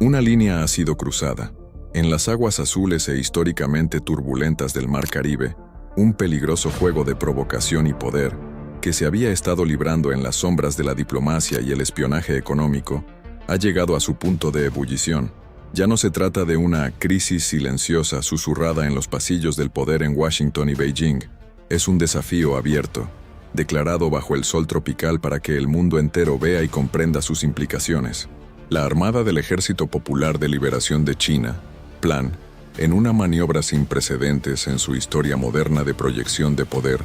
Una línea ha sido cruzada. En las aguas azules e históricamente turbulentas del Mar Caribe, un peligroso juego de provocación y poder, que se había estado librando en las sombras de la diplomacia y el espionaje económico, ha llegado a su punto de ebullición. Ya no se trata de una crisis silenciosa susurrada en los pasillos del poder en Washington y Beijing. Es un desafío abierto, declarado bajo el sol tropical para que el mundo entero vea y comprenda sus implicaciones. La Armada del Ejército Popular de Liberación de China, PLAN, en una maniobra sin precedentes en su historia moderna de proyección de poder,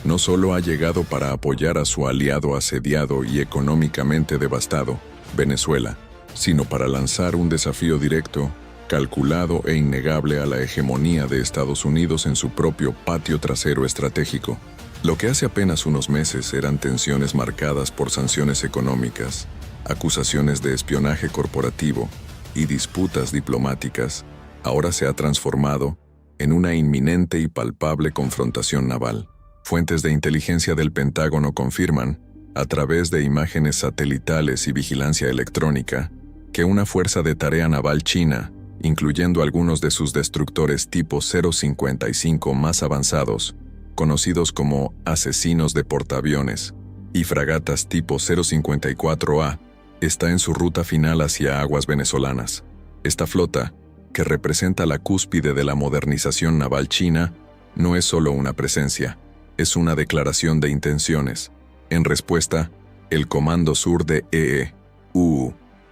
no solo ha llegado para apoyar a su aliado asediado y económicamente devastado, Venezuela, sino para lanzar un desafío directo, calculado e innegable a la hegemonía de Estados Unidos en su propio patio trasero estratégico. Lo que hace apenas unos meses eran tensiones marcadas por sanciones económicas, acusaciones de espionaje corporativo y disputas diplomáticas, ahora se ha transformado en una inminente y palpable confrontación naval. Fuentes de inteligencia del Pentágono confirman, a través de imágenes satelitales y vigilancia electrónica, que una fuerza de tarea naval china, incluyendo algunos de sus destructores tipo 055 más avanzados, conocidos como asesinos de portaaviones, y fragatas tipo 054A, está en su ruta final hacia aguas venezolanas. Esta flota, que representa la cúspide de la modernización naval china, no es solo una presencia, es una declaración de intenciones. En respuesta, el Comando Sur de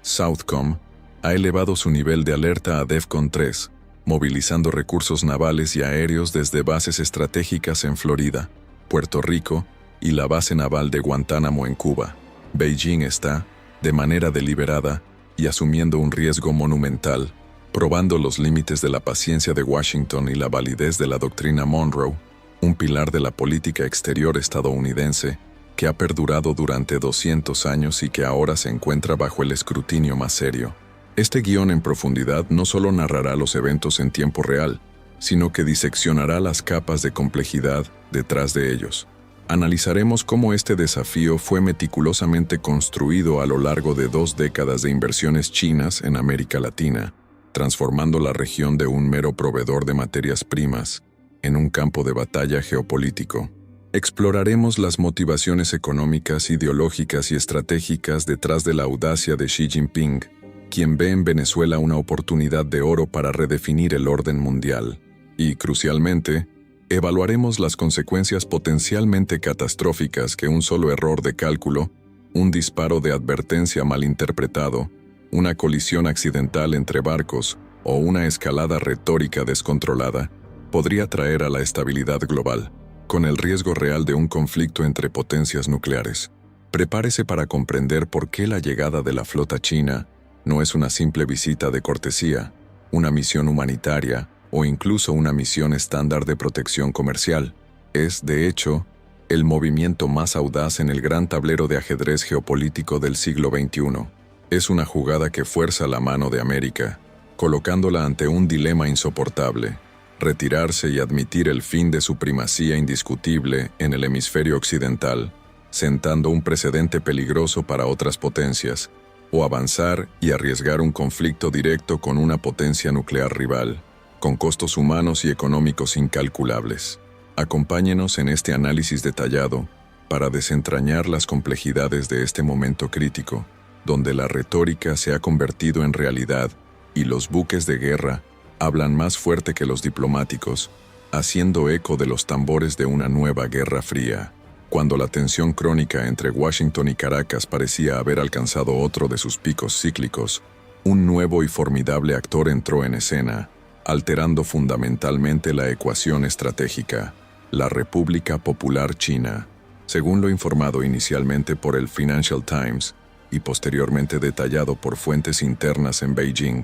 Southcom, ha elevado su nivel de alerta a DEFCON 3, movilizando recursos navales y aéreos desde bases estratégicas en Florida, Puerto Rico y la base naval de Guantánamo en Cuba. Beijing está, de manera deliberada y asumiendo un riesgo monumental, probando los límites de la paciencia de Washington y la validez de la doctrina Monroe, un pilar de la política exterior estadounidense que ha perdurado durante 200 años y que ahora se encuentra bajo el escrutinio más serio. Este guión en profundidad no solo narrará los eventos en tiempo real, sino que diseccionará las capas de complejidad detrás de ellos. Analizaremos cómo este desafío fue meticulosamente construido a lo largo de 2 décadas de inversiones chinas en América Latina, transformando la región de un mero proveedor de materias primas en un campo de batalla geopolítico. Exploraremos las motivaciones económicas, ideológicas y estratégicas detrás de la audacia de Xi Jinping, quien ve en Venezuela una oportunidad de oro para redefinir el orden mundial. Y, crucialmente, evaluaremos las consecuencias potencialmente catastróficas que un solo error de cálculo, un disparo de advertencia malinterpretado, una colisión accidental entre barcos o una escalada retórica descontrolada podría traer a la estabilidad global, con el riesgo real de un conflicto entre potencias nucleares. Prepárese para comprender por qué la llegada de la flota china no es una simple visita de cortesía, una misión humanitaria o incluso una misión estándar de protección comercial. Es, de hecho, el movimiento más audaz en el gran tablero de ajedrez geopolítico del siglo XXI. Es una jugada que fuerza la mano de América, colocándola ante un dilema insoportable: retirarse y admitir el fin de su primacía indiscutible en el hemisferio occidental, sentando un precedente peligroso para otras potencias, o avanzar y arriesgar un conflicto directo con una potencia nuclear rival, con costos humanos y económicos incalculables. Acompáñenos en este análisis detallado para desentrañar las complejidades de este momento crítico, donde la retórica se ha convertido en realidad y los buques de guerra hablan más fuerte que los diplomáticos, haciendo eco de los tambores de una nueva guerra fría. Cuando la tensión crónica entre Washington y Caracas parecía haber alcanzado otro de sus picos cíclicos, un nuevo y formidable actor entró en escena, alterando fundamentalmente la ecuación estratégica: la República Popular China. Según lo informado inicialmente por el Financial Times y posteriormente detallado por fuentes internas en Beijing,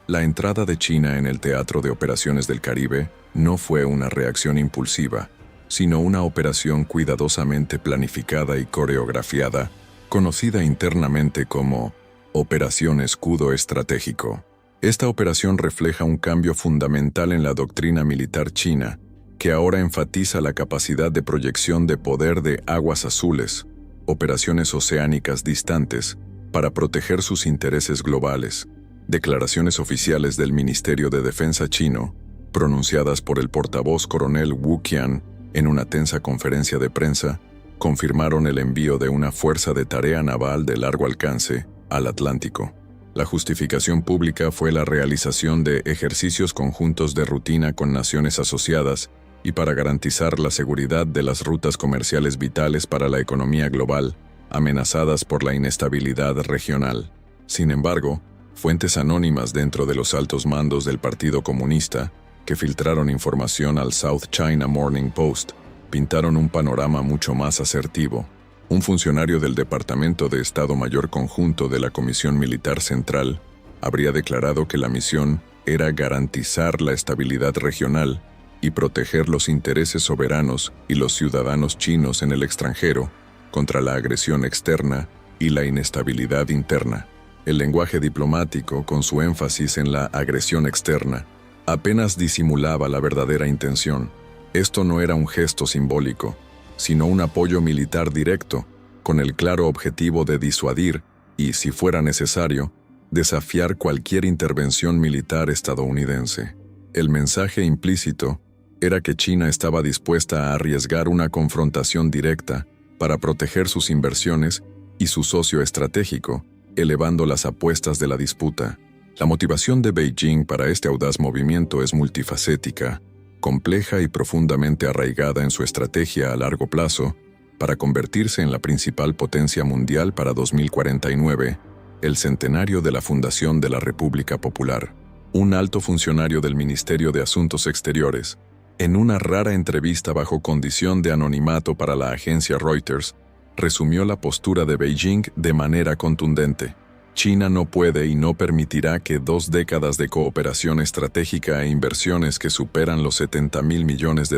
la entrada de China en el teatro de operaciones del Caribe no fue una reacción impulsiva, sino una operación cuidadosamente planificada y coreografiada, conocida internamente como Operación Escudo Estratégico. Esta operación refleja un cambio fundamental en la doctrina militar china, que ahora enfatiza la capacidad de proyección de poder de aguas azules, operaciones oceánicas distantes, para proteger sus intereses globales. Declaraciones oficiales del Ministerio de Defensa chino, pronunciadas por el portavoz coronel Wu Qian en una tensa conferencia de prensa, confirmaron el envío de una fuerza de tarea naval de largo alcance al Atlántico. La justificación pública fue la realización de ejercicios conjuntos de rutina con naciones asociadas y para garantizar la seguridad de las rutas comerciales vitales para la economía global, amenazadas por la inestabilidad regional. Sin embargo, fuentes anónimas dentro de los altos mandos del Partido Comunista, que filtraron información al South China Morning Post, pintaron un panorama mucho más asertivo. Un funcionario del Departamento de Estado Mayor Conjunto de la Comisión Militar Central habría declarado que la misión era garantizar la estabilidad regional y proteger los intereses soberanos y los ciudadanos chinos en el extranjero contra la agresión externa y la inestabilidad interna. El lenguaje diplomático, con su énfasis en la agresión externa, apenas disimulaba la verdadera intención. Esto no era un gesto simbólico, sino un apoyo militar directo, con el claro objetivo de disuadir y, si fuera necesario, desafiar cualquier intervención militar estadounidense. El mensaje implícito era que China estaba dispuesta a arriesgar una confrontación directa para proteger sus inversiones y su socio estratégico, elevando las apuestas de la disputa. La motivación de Beijing para este audaz movimiento es multifacética, compleja y profundamente arraigada en su estrategia a largo plazo para convertirse en la principal potencia mundial para 2049, el centenario de la fundación de la República Popular. Un alto funcionario del Ministerio de Asuntos Exteriores, en una rara entrevista bajo condición de anonimato para la agencia Reuters, resumió la postura de Beijing de manera contundente. China no puede y no permitirá que 2 décadas de cooperación estratégica e inversiones que superan los $70,000 millones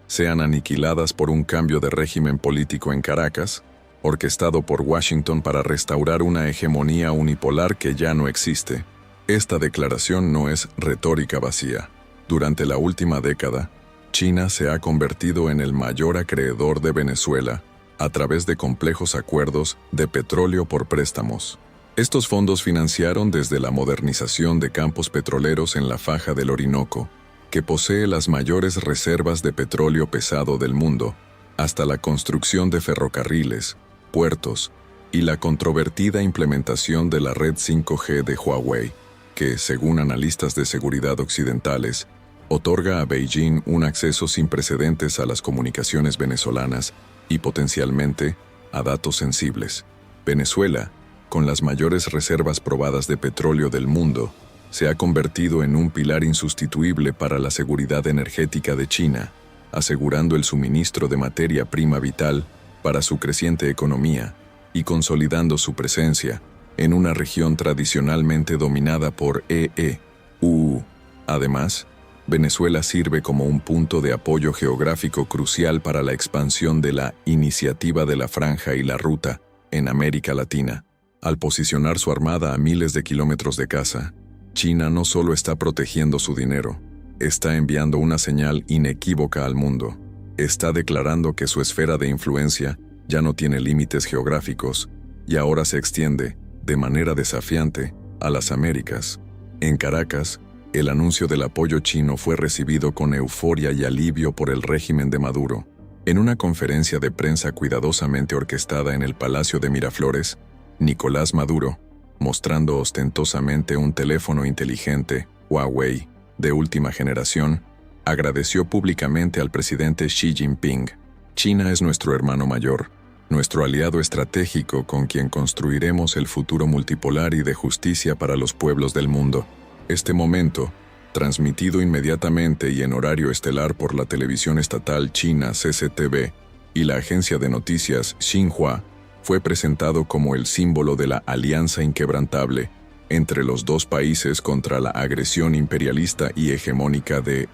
sean aniquiladas por un cambio de régimen político en Caracas, orquestado por Washington para restaurar una hegemonía unipolar que ya no existe. Esta declaración no es retórica vacía. Durante la última década, China se ha convertido en el mayor acreedor de Venezuela a través de complejos acuerdos de petróleo por préstamos. Estos fondos financiaron desde la modernización de campos petroleros en la faja del Orinoco, que posee las mayores reservas de petróleo pesado del mundo, hasta la construcción de ferrocarriles, puertos y la controvertida implementación de la red 5G de Huawei, que, según analistas de seguridad occidentales, otorga a Beijing un acceso sin precedentes a las comunicaciones venezolanas y potencialmente a datos sensibles. Venezuela, con las mayores reservas probadas de petróleo del mundo, se ha convertido en un pilar insustituible para la seguridad energética de China, asegurando el suministro de materia prima vital para su creciente economía y consolidando su presencia en una región tradicionalmente dominada por EU. Además, Venezuela sirve como un punto de apoyo geográfico crucial para la expansión de la Iniciativa de la Franja y la Ruta en América Latina. Al posicionar su armada a miles de kilómetros de casa, China no solo está protegiendo su dinero, está enviando una señal inequívoca al mundo. Está declarando que su esfera de influencia ya no tiene límites geográficos y ahora se extiende, de manera desafiante, a las Américas. En Caracas, el anuncio del apoyo chino fue recibido con euforia y alivio por el régimen de Maduro. En una conferencia de prensa cuidadosamente orquestada en el Palacio de Miraflores, Nicolás Maduro, mostrando ostentosamente un teléfono inteligente, Huawei, de última generación, agradeció públicamente al presidente Xi Jinping. China es nuestro hermano mayor, nuestro aliado estratégico con quien construiremos el futuro multipolar y de justicia para los pueblos del mundo. Este momento, transmitido inmediatamente y en horario estelar por la televisión estatal china CCTV y la agencia de noticias Xinhua, fue presentado como el símbolo de la alianza inquebrantable entre los dos países contra la agresión imperialista y hegemónica de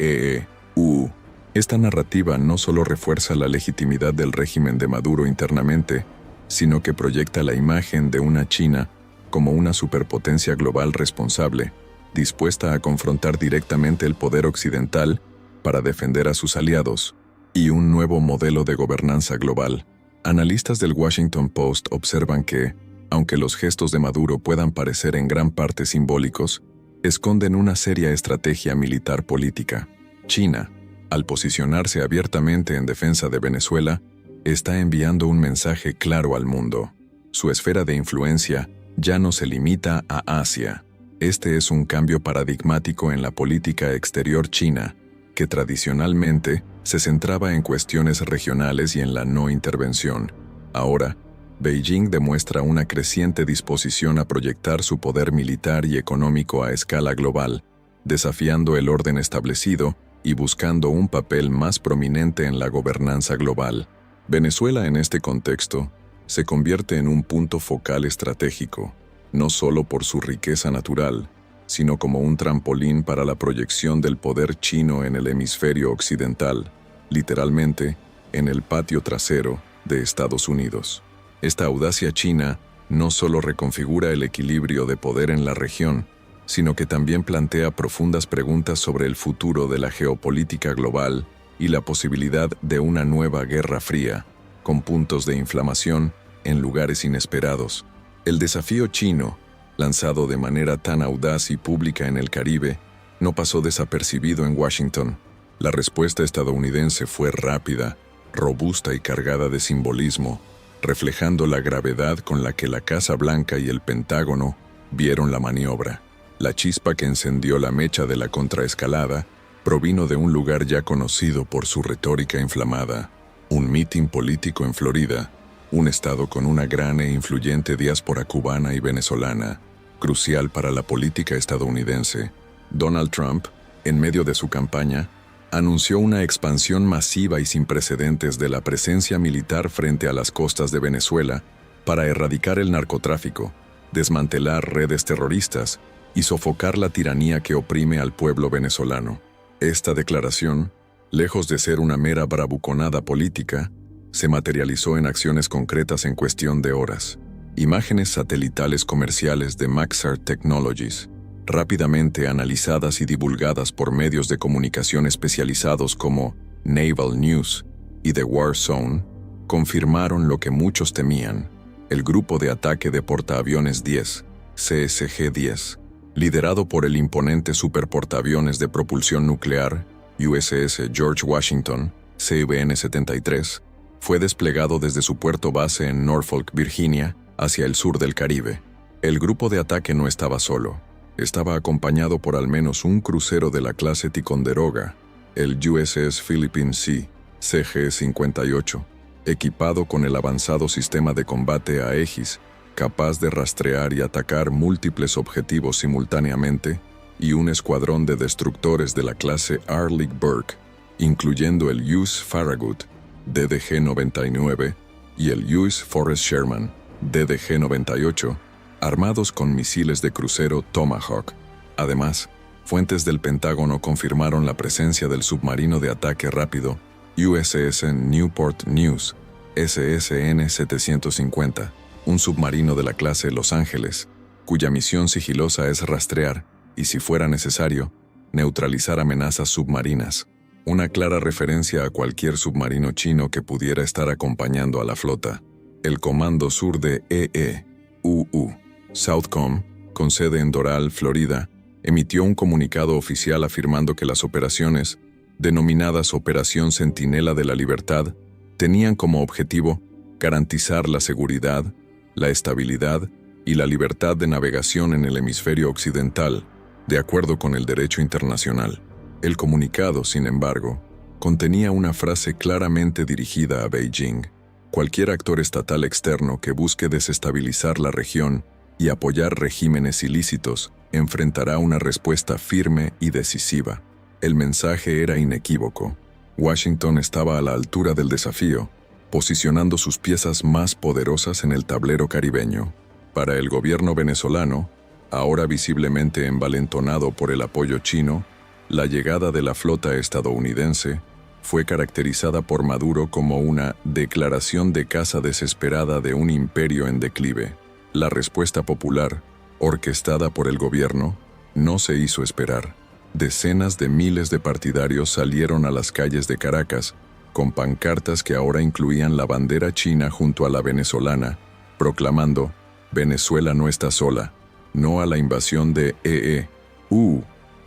EU. Esta narrativa no solo refuerza la legitimidad del régimen de Maduro internamente, sino que proyecta la imagen de una China como una superpotencia global responsable, dispuesta a confrontar directamente el poder occidental para defender a sus aliados, y un nuevo modelo de gobernanza global. Analistas del Washington Post observan que, Aunque los gestos de Maduro puedan parecer en gran parte simbólicos, esconden una seria estrategia militar política. China, al posicionarse abiertamente en defensa de Venezuela, está enviando un mensaje claro al mundo. Su esfera de influencia ya no se limita a Asia. Este es un cambio paradigmático en la política exterior china, que tradicionalmente se centraba en cuestiones regionales y en la no intervención. Ahora, Beijing demuestra una creciente disposición a proyectar su poder militar y económico a escala global, desafiando el orden establecido y buscando un papel más prominente en la gobernanza global. Venezuela en este contexto se convierte en un punto focal estratégico, no solo por su riqueza natural, sino como un trampolín para la proyección del poder chino en el hemisferio occidental, literalmente en el patio trasero de Estados Unidos. Esta audacia china no solo reconfigura el equilibrio de poder en la región, sino que también plantea profundas preguntas sobre el futuro de la geopolítica global y la posibilidad de una nueva guerra fría, con puntos de inflamación en lugares inesperados. El desafío chino, lanzado de manera tan audaz y pública en el Caribe, no pasó desapercibido en Washington. La respuesta estadounidense fue rápida, robusta y cargada de simbolismo, reflejando la gravedad con la que la Casa Blanca y el Pentágono vieron la maniobra. La chispa que encendió la mecha de la contraescalada provino de un lugar ya conocido por su retórica inflamada, un mitin político en Florida, un estado con una gran e influyente diáspora cubana y venezolana, crucial para la política estadounidense. Donald Trump, en medio de su campaña, anunció una expansión masiva y sin precedentes de la presencia militar frente a las costas de Venezuela para erradicar el narcotráfico, desmantelar redes terroristas y sofocar la tiranía que oprime al pueblo venezolano. Esta declaración, lejos de ser una mera bravuconada política, se materializó en acciones concretas en cuestión de horas. Imágenes satelitales comerciales de Maxar Technologies, rápidamente analizadas y divulgadas por medios de comunicación especializados como Naval News y The War Zone, confirmaron lo que muchos temían: el grupo de ataque de portaaviones 10, CSG-10, liderado por el imponente superportaaviones de propulsión nuclear USS George Washington, CVN-73, fue desplegado desde su puerto base en Norfolk, Virginia, hacia el sur del Caribe. El grupo de ataque no estaba solo. Estaba acompañado por al menos un crucero de la clase Ticonderoga, el USS Philippine Sea, CG-58, equipado con el avanzado sistema de combate Aegis, capaz de rastrear y atacar múltiples objetivos simultáneamente, y un escuadrón de destructores de la clase Arleigh Burke, incluyendo el USS Farragut, DDG-99, y el USS Forrest Sherman, DDG-98, armados con misiles de crucero Tomahawk. Además, fuentes del Pentágono confirmaron la presencia del submarino de ataque rápido USS Newport News, SSN-750, un submarino de la clase Los Ángeles, cuya misión sigilosa es rastrear y, si fuera necesario, neutralizar amenazas submarinas. Una clara referencia a cualquier submarino chino que pudiera estar acompañando a la flota. El Comando Sur de EEUU, Southcom, con sede en Doral, Florida, emitió un comunicado oficial afirmando que las operaciones, denominadas Operación Centinela de la Libertad, tenían como objetivo garantizar la seguridad, la estabilidad y la libertad de navegación en el hemisferio occidental, de acuerdo con el derecho internacional. El comunicado, sin embargo, contenía una frase claramente dirigida a Beijing: cualquier actor estatal externo que busque desestabilizar la región y apoyar regímenes ilícitos enfrentará una respuesta firme y decisiva. El mensaje era inequívoco. Washington estaba a la altura del desafío, posicionando sus piezas más poderosas en el tablero caribeño. Para el gobierno venezolano, ahora visiblemente envalentonado por el apoyo chino, la llegada de la flota estadounidense fue caracterizada por Maduro como una declaración de caza desesperada de un imperio en declive. La respuesta popular, orquestada por el gobierno, no se hizo esperar. Decenas de miles de partidarios salieron a las calles de Caracas, con pancartas que ahora incluían la bandera china junto a la venezolana, proclamando: Venezuela no está sola, no a la invasión de EE.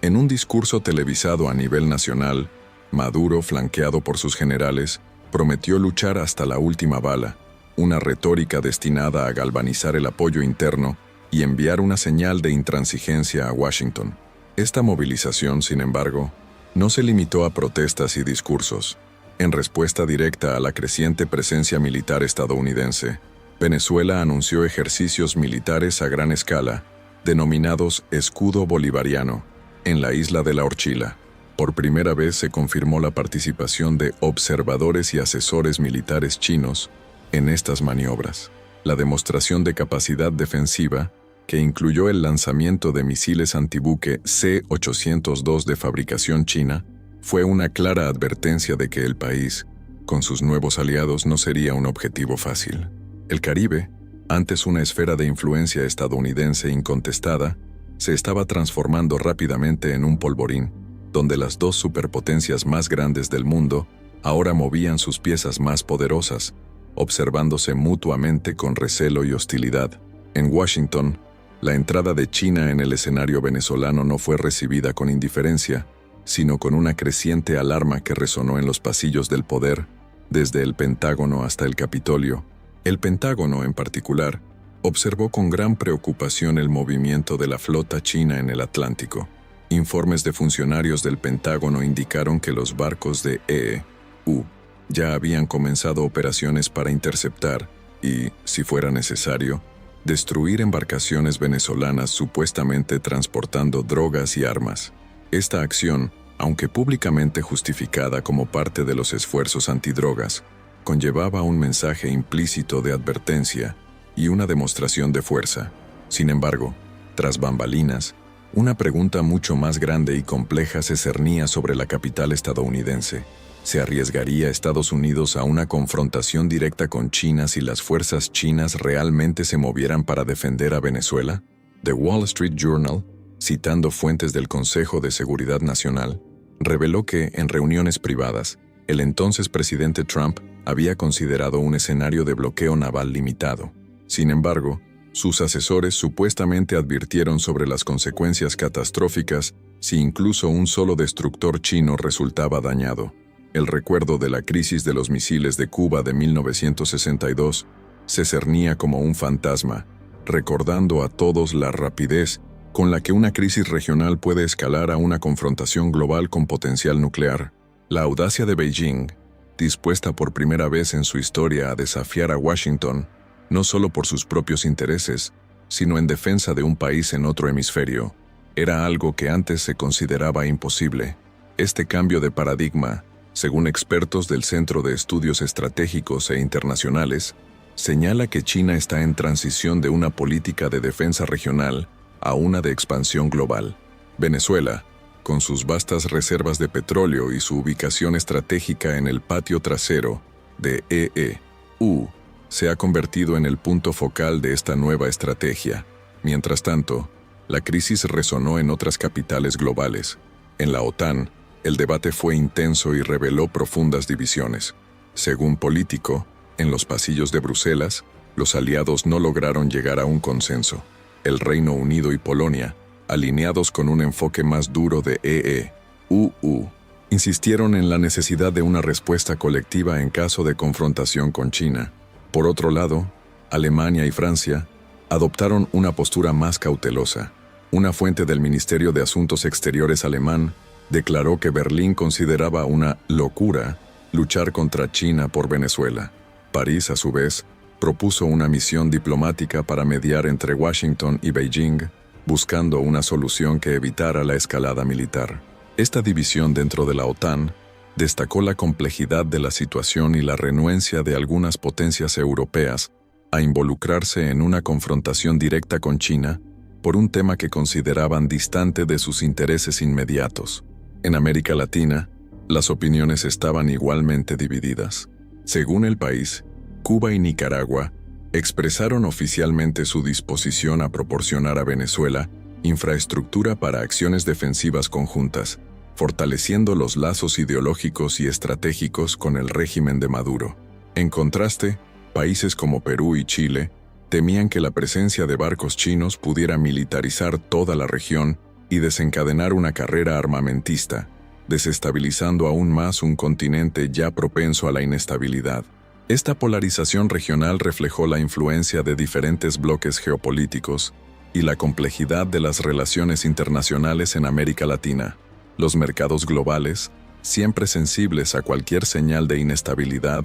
En un discurso televisado a nivel nacional, Maduro, flanqueado por sus generales, prometió luchar hasta la última bala, una retórica destinada a galvanizar el apoyo interno y enviar una señal de intransigencia a Washington. Esta movilización, sin embargo, no se limitó a protestas y discursos. En respuesta directa a la creciente presencia militar estadounidense, Venezuela anunció ejercicios militares a gran escala, denominados Escudo Bolivariano, en la isla de La Orchila. Por primera vez se confirmó la participación de observadores y asesores militares chinos en estas maniobras. La demostración de capacidad defensiva, que incluyó el lanzamiento de misiles antibuque C-802 de fabricación china, fue una clara advertencia de que el país, con sus nuevos aliados, no sería un objetivo fácil. El Caribe, antes una esfera de influencia estadounidense incontestada, se estaba transformando rápidamente en un polvorín, donde las dos superpotencias más grandes del mundo ahora movían sus piezas más poderosas, observándose mutuamente con recelo y hostilidad. En Washington, la entrada de China en el escenario venezolano no fue recibida con indiferencia, sino con una creciente alarma que resonó en los pasillos del poder, desde el Pentágono hasta el Capitolio. El Pentágono, en particular, observó con gran preocupación el movimiento de la flota china en el Atlántico. Informes de funcionarios del Pentágono indicaron que los barcos de EE-U ya habían comenzado operaciones para interceptar y, si fuera necesario, destruir embarcaciones venezolanas supuestamente transportando drogas y armas. Esta acción, aunque públicamente justificada como parte de los esfuerzos antidrogas, conllevaba un mensaje implícito de advertencia y una demostración de fuerza. Sin embargo, tras bambalinas, una pregunta mucho más grande y compleja se cernía sobre la capital estadounidense. ¿Se arriesgaría Estados Unidos a una confrontación directa con China si las fuerzas chinas realmente se movieran para defender a Venezuela? The Wall Street Journal, citando fuentes del Consejo de Seguridad Nacional, reveló que, en reuniones privadas, el entonces presidente Trump había considerado un escenario de bloqueo naval limitado. Sin embargo, sus asesores supuestamente advirtieron sobre las consecuencias catastróficas si incluso un solo destructor chino resultaba dañado. El recuerdo de la crisis de los misiles de Cuba de 1962 se cernía como un fantasma, recordando a todos la rapidez con la que una crisis regional puede escalar a una confrontación global con potencial nuclear. La audacia de Beijing, dispuesta por primera vez en su historia a desafiar a Washington, no solo por sus propios intereses, sino en defensa de un país en otro hemisferio, era algo que antes se consideraba imposible. Este cambio de paradigma, según expertos del Centro de Estudios Estratégicos e Internacionales, señala que China está en transición de una política de defensa regional a una de expansión global. Venezuela, con sus vastas reservas de petróleo y su ubicación estratégica en el patio trasero de EE-U, se ha convertido en el punto focal de esta nueva estrategia. Mientras tanto, la crisis resonó en otras capitales globales. En la OTAN, el debate fue intenso y reveló profundas divisiones. Según Político, en los pasillos de Bruselas, los aliados no lograron llegar a un consenso. El Reino Unido y Polonia, alineados con un enfoque más duro de EE-UU, insistieron en la necesidad de una respuesta colectiva en caso de confrontación con China. Por otro lado, Alemania y Francia adoptaron una postura más cautelosa. Una fuente del Ministerio de Asuntos Exteriores alemán declaró que Berlín consideraba una locura luchar contra China por Venezuela. París, a su vez, propuso una misión diplomática para mediar entre Washington y Beijing, buscando una solución que evitara la escalada militar. Esta división dentro de la OTAN destacó la complejidad de la situación y la renuencia de algunas potencias europeas a involucrarse en una confrontación directa con China por un tema que consideraban distante de sus intereses inmediatos. En América Latina, las opiniones estaban igualmente divididas. Según El País, Cuba y Nicaragua expresaron oficialmente su disposición a proporcionar a Venezuela infraestructura para acciones defensivas conjuntas, fortaleciendo los lazos ideológicos y estratégicos con el régimen de Maduro. En contraste, países como Perú y Chile Temían que la presencia de barcos chinos pudiera militarizar toda la región y desencadenar una carrera armamentista, desestabilizando aún más un continente ya propenso a la inestabilidad. Esta polarización regional reflejó la influencia de diferentes bloques geopolíticos y la complejidad de las relaciones internacionales en América Latina. Los mercados globales, siempre sensibles a cualquier señal de inestabilidad,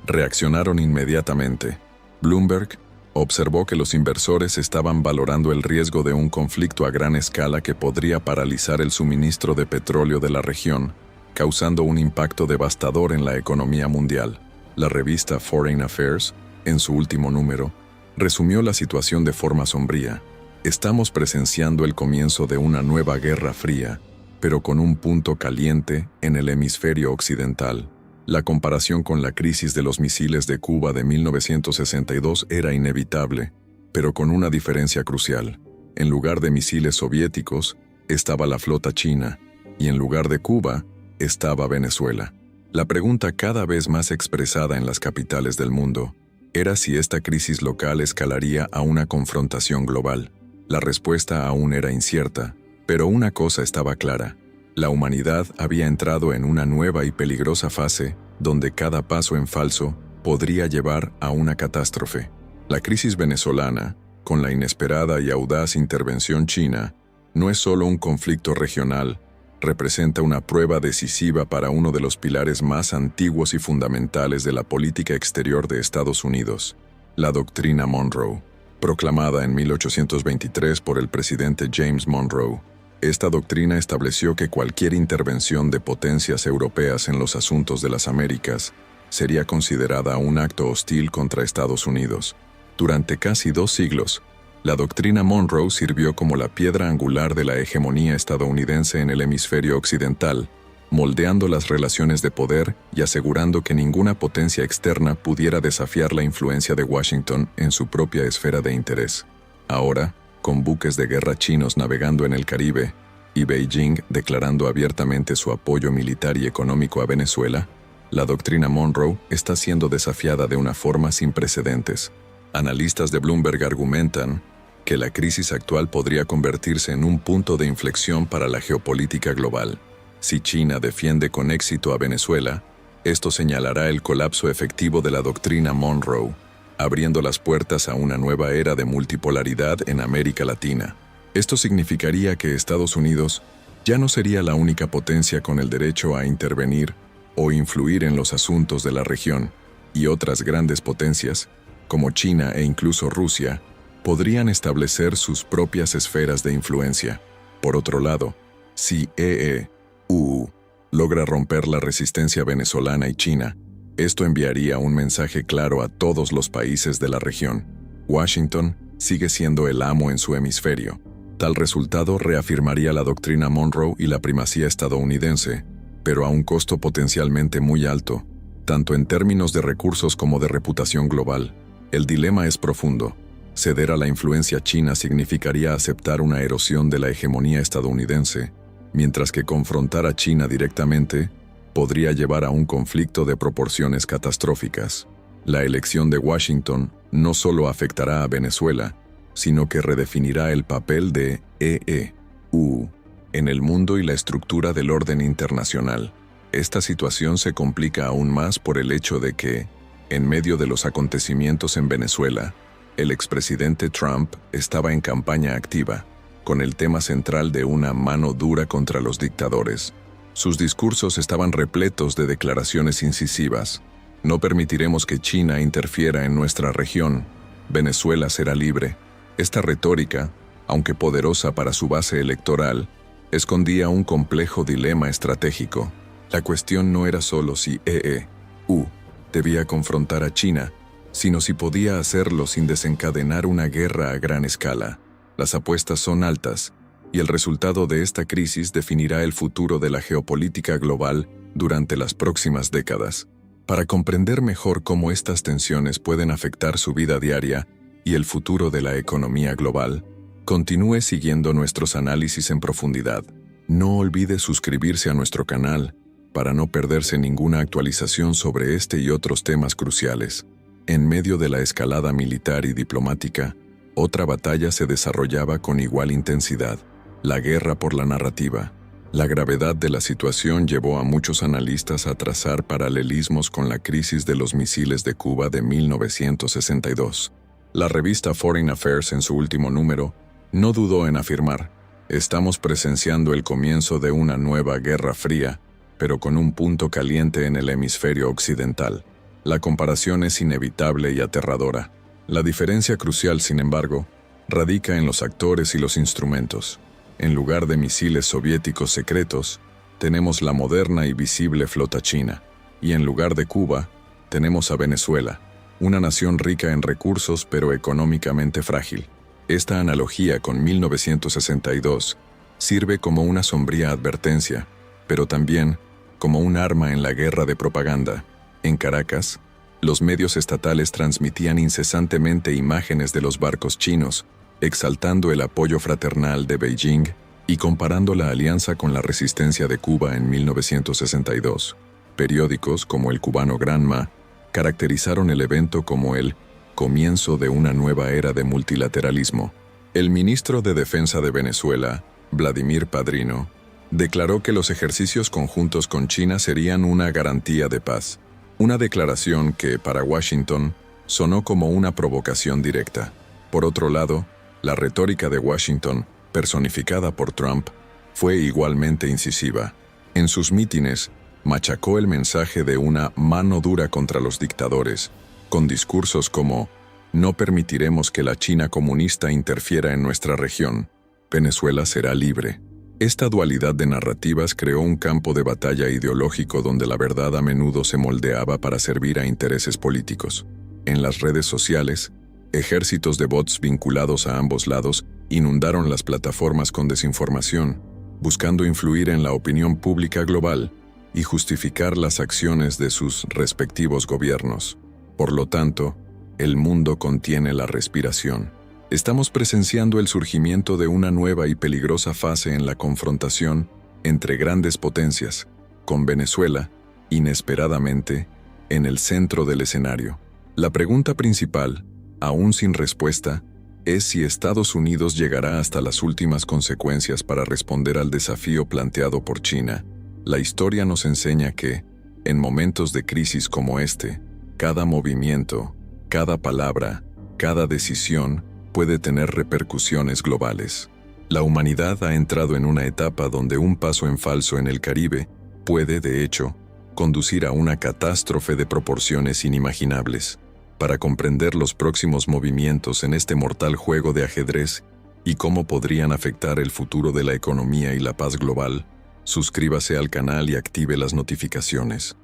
reaccionaron inmediatamente. Bloomberg observó que los inversores estaban valorando el riesgo de un conflicto a gran escala que podría paralizar el suministro de petróleo de la región, causando un impacto devastador en la economía mundial. La revista Foreign Affairs, en su último número, resumió la situación de forma sombría. Estamos presenciando el comienzo de una nueva guerra fría, pero con un punto caliente en el hemisferio occidental. La comparación con la crisis de los misiles de Cuba de 1962 era inevitable, pero con una diferencia crucial. En lugar de misiles soviéticos, estaba la flota china, y en lugar de Cuba, estaba Venezuela. La pregunta cada vez más expresada en las capitales del mundo era si esta crisis local escalaría a una confrontación global. La respuesta aún era incierta, pero una cosa estaba clara. La humanidad había entrado en una nueva y peligrosa fase donde cada paso en falso podría llevar a una catástrofe. La crisis venezolana, con la inesperada y audaz intervención china, no es solo un conflicto regional, representa una prueba decisiva para uno de los pilares más antiguos y fundamentales de la política exterior de Estados Unidos, la Doctrina Monroe, proclamada en 1823 por el presidente James Monroe. Esta doctrina estableció que cualquier intervención de potencias europeas en los asuntos de las Américas sería considerada un acto hostil contra Estados Unidos. Durante casi 2 siglos, la doctrina Monroe sirvió como la piedra angular de la hegemonía estadounidense en el hemisferio occidental, moldeando las relaciones de poder y asegurando que ninguna potencia externa pudiera desafiar la influencia de Washington en su propia esfera de interés. Ahora, con buques de guerra chinos navegando en el Caribe y Beijing declarando abiertamente su apoyo militar y económico a Venezuela, la doctrina Monroe está siendo desafiada de una forma sin precedentes. Analistas de Bloomberg argumentan que la crisis actual podría convertirse en un punto de inflexión para la geopolítica global. Si China defiende con éxito a Venezuela, esto señalará el colapso efectivo de la doctrina Monroe, abriendo las puertas a una nueva era de multipolaridad en América Latina. Esto significaría que Estados Unidos ya no sería la única potencia con el derecho a intervenir o influir en los asuntos de la región, y otras grandes potencias, como China e incluso Rusia, podrían establecer sus propias esferas de influencia. Por otro lado, si EEU logra romper la resistencia venezolana y china, esto enviaría un mensaje claro a todos los países de la región. Washington sigue siendo el amo en su hemisferio. Tal resultado reafirmaría la doctrina Monroe y la primacía estadounidense, pero a un costo potencialmente muy alto, tanto en términos de recursos como de reputación global. El dilema es profundo. Ceder a la influencia china significaría aceptar una erosión de la hegemonía estadounidense, mientras que confrontar a China directamente podría llevar a un conflicto de proporciones catastróficas. La elección de Washington no solo afectará a Venezuela, sino que redefinirá el papel de EEU en el mundo y la estructura del orden internacional. Esta situación se complica aún más por el hecho de que, en medio de los acontecimientos en Venezuela, el expresidente Trump estaba en campaña activa, con el tema central de una mano dura contra los dictadores. Sus discursos estaban repletos de declaraciones incisivas. No permitiremos que China interfiera en nuestra región. Venezuela será libre. Esta retórica, aunque poderosa para su base electoral, escondía un complejo dilema estratégico. La cuestión no era solo si EEU debía confrontar a China, sino si podía hacerlo sin desencadenar una guerra a gran escala. Las apuestas son altas, y el resultado de esta crisis definirá el futuro de la geopolítica global durante las próximas décadas. Para comprender mejor cómo estas tensiones pueden afectar su vida diaria y el futuro de la economía global, continúe siguiendo nuestros análisis en profundidad. No olvide suscribirse a nuestro canal para no perderse ninguna actualización sobre este y otros temas cruciales. En medio de la escalada militar y diplomática, otra batalla se desarrollaba con igual intensidad: la guerra por la narrativa. La gravedad de la situación llevó a muchos analistas a trazar paralelismos con la crisis de los misiles de Cuba de 1962. La revista Foreign Affairs, en su último número, no dudó en afirmar: estamos presenciando el comienzo de una nueva Guerra Fría, pero con un punto caliente en el hemisferio occidental. La comparación es inevitable y aterradora. La diferencia crucial, sin embargo, radica en los actores y los instrumentos. En lugar de misiles soviéticos secretos, tenemos la moderna y visible flota china. Y en lugar de Cuba, tenemos a Venezuela, una nación rica en recursos pero económicamente frágil. Esta analogía con 1962 sirve como una sombría advertencia, pero también como un arma en la guerra de propaganda. En Caracas, los medios estatales transmitían incesantemente imágenes de los barcos chinos, exaltando el apoyo fraternal de Beijing y comparando la alianza con la resistencia de Cuba en 1962. Periódicos como el cubano Granma caracterizaron el evento como el comienzo de una nueva era de multilateralismo. El ministro de Defensa de Venezuela, Vladimir Padrino, declaró que los ejercicios conjuntos con China serían una garantía de paz, una declaración que, para Washington, sonó como una provocación directa. Por otro lado, la retórica de Washington, personificada por Trump, fue igualmente incisiva. En sus mítines, machacó el mensaje de una mano dura contra los dictadores, con discursos como: no permitiremos que la China comunista interfiera en nuestra región, Venezuela será libre. Esta dualidad de narrativas creó un campo de batalla ideológico donde la verdad a menudo se moldeaba para servir a intereses políticos. En las redes sociales, ejércitos de bots vinculados a ambos lados inundaron las plataformas con desinformación, buscando influir en la opinión pública global y justificar las acciones de sus respectivos gobiernos. Por lo tanto, el mundo contiene la respiración. Estamos presenciando el surgimiento de una nueva y peligrosa fase en la confrontación entre grandes potencias, con Venezuela, inesperadamente, en el centro del escenario. La pregunta principal, aún sin respuesta, es si Estados Unidos llegará hasta las últimas consecuencias para responder al desafío planteado por China. La historia nos enseña que, en momentos de crisis como este, cada movimiento, cada palabra, cada decisión puede tener repercusiones globales. La humanidad ha entrado en una etapa donde un paso en falso en el Caribe puede, de hecho, conducir a una catástrofe de proporciones inimaginables. Para comprender los próximos movimientos en este mortal juego de ajedrez y cómo podrían afectar el futuro de la economía y la paz global, suscríbase al canal y active las notificaciones.